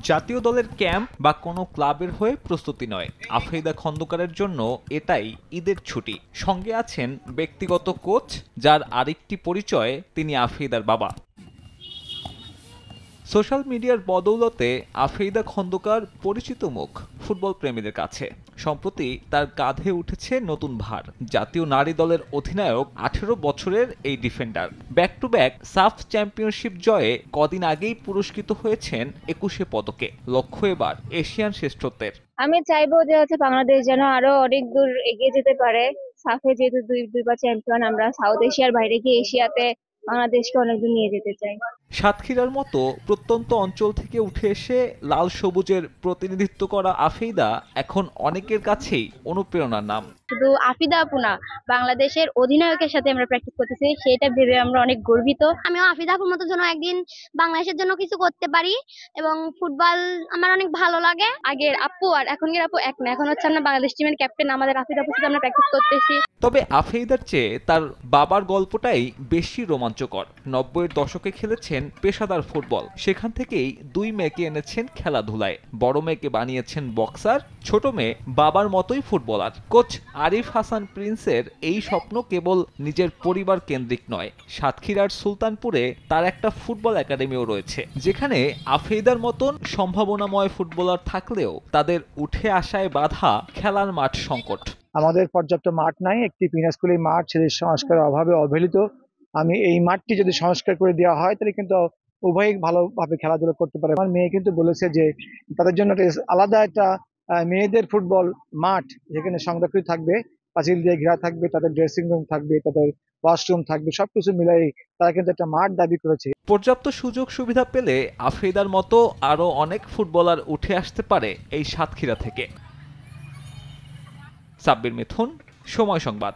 জাতীয় দলের ক্যাম্প বা কোনো ক্লাবের হয়ে প্রস্তুতি নয়, আফেইদা খন্দকারের জন্য এটাই ঈদের ছুটি। সঙ্গে আছেন ব্যক্তিগত কোচ, যার আরেকটি পরিচয় তিনি আফেইদার বাবা। সোশ্যাল মিডিয়ার বদৌলতে আফেইদা খন্দকার পরিচিত মুখ ফুটবল প্রেমীদের কাছে। সম্প্রতি তার কাঁধে উঠেছে নতুন ভার। জাতীয় নারী দলের অধিনায়ক 18 বছরের এই ডিফেন্ডার ব্যাক টু ব্যাক সাফ চ্যাম্পিয়নশিপ জয়ে কদিন আগেই পুরস্কৃত হয়েছেন 21 পদকে। লক্ষ্য এবার এশিয়ান শ্রেষ্ঠত্বের। আমি চাইবো যে বাংলাদেশ যেন আরো অনেক দূর এগিয়ে যেতে পারে। সাফে যেহেতু দুইবার চ্যাম্পিয়ন, আমরা সাউথ এশিয়ার বাইরে গিয়ে এশিয়াতে বাংলাদেশকে অনেক দূর নিয়ে যেতে চাই। সাতক্ষীরার মতো প্রত্যন্ত অঞ্চল থেকে উঠে এসে লাল সবুজের প্রতিনিধিত্ব করা আফেইদা এখন অনেকের কাছেই অনুপ্রেরণার নাম। শুধু আফিদা আপু না, বাংলাদেশের অধিনায়কের সাথে আমরা প্র্যাকটিস করতেছি, সেটা ভেবে আমরা অনেক গর্বিত। আমিও আফিদা আপুর মতো যেন একদিন বাংলাদেশের জন্য কিছু করতে পারি, এবং ফুটবল আমার অনেক ভালো লাগে। আগের আপু আর এখনকার আপু এক না, এখন আমরা বাংলাদেশ টিমের ক্যাপ্টেন আমাদের আফিদা আপুর সাথে আমরা প্র্যাকটিস করতেছি। তবে আফেইদার চেয়ে তার বাবার গল্পটাই বেশি রোমাঞ্চকর। 90-এর দশকে খেলেছেন পেশাদার ফুটবল, সেখান থেকেই দুই মেয়েকে এনেছেন খেলাধুলায়। বড় মেয়েকে বানিয়েছেন বক্সার, ছোট মেয়ে বাবার মতোই ফুটবলার। কোচ আরিফ হাসান প্রিন্সের এই স্বপ্ন কেবল নিজের পরিবার কেন্দ্রিক নয়, সাতক্ষীরার সুলতানপুরে তার একটা ফুটবল একাডেমিও রয়েছে, যেখানে আফেইদার মতন সম্ভাবনাময় ফুটবলার থাকলেও তাদের উঠে আসায় বাধা খেলার মাঠ সংকট। আমাদের পর্যাপ্ত মাঠ নাই, একটি পিনাস্কুলি মাঠ সেদের সংস্কারের অভাবে অবহেলিত। আমি এই মাঠটি যদি সংস্কার করে দেওয়া হয় তাহলে কিন্তু উভয়ই ভালোভাবে খেলাধুলা করতে পারে। আমার মেয়ে কিন্তু বলেছে যে তাদের জন্য আলাদা একটা মেয়েদের ফুটবল মাঠ, যেখানে সংরক্ষিত থাকবে, পাঁচিল দিয়ে ঘেরা থাকবে, তাদের ড্রেসিং রুম থাকবে, তাদের ওয়াশরুম থাকবে, সবকিছু মিলাই তারা কিন্তু একটা মাঠ দাবি করেছে। পর্যাপ্ত সুযোগ সুবিধা পেলে আফেইদার মতো আরো অনেক ফুটবলার উঠে আসতে পারে এই সাতক্ষীরা থেকে। সাব্বির মিথুন, সময় সংবাদ।